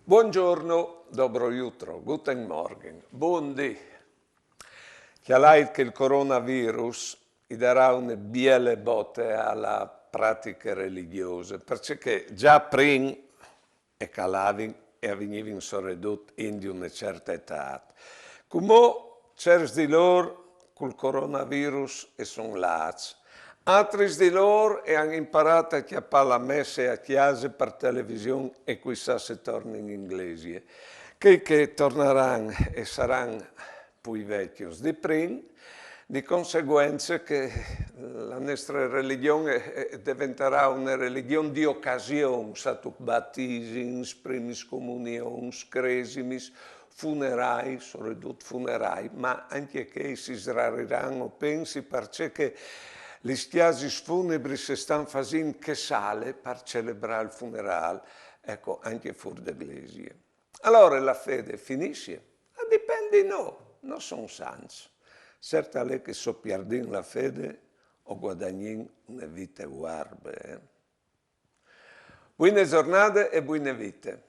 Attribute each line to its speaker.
Speaker 1: Buongiorno, dobro jutro, guten Morgen, buondì. Chiaramente che il coronavirus gli darà una biele botte alle pratiche religiose, perché già prima e calavano e venivano soprattutto in di una certa età. Come certi di loro col coronavirus e sono lati. Altri di loro hanno imparato a chiappare la messa e a chiesa per televisione e chissà se tornano in inglese. Che torneranno e saranno poi vecchi di prima, di conseguenza che la nostra religione diventerà una religione di occasione, stato battesimi, primi comunioni, cresimi, funerai, soprattutto funerai, ma anche che si srariranno, pensi, perché le chiese funebri si stanno facendo che sale per celebrare il funerale, ecco, anche fuori dall'eglise. Allora la fede finisce? Dipende da noi, non sono santi. Certo è che so perdere la fede o guadagnare una vita guarda. Buone giornate e buone vite.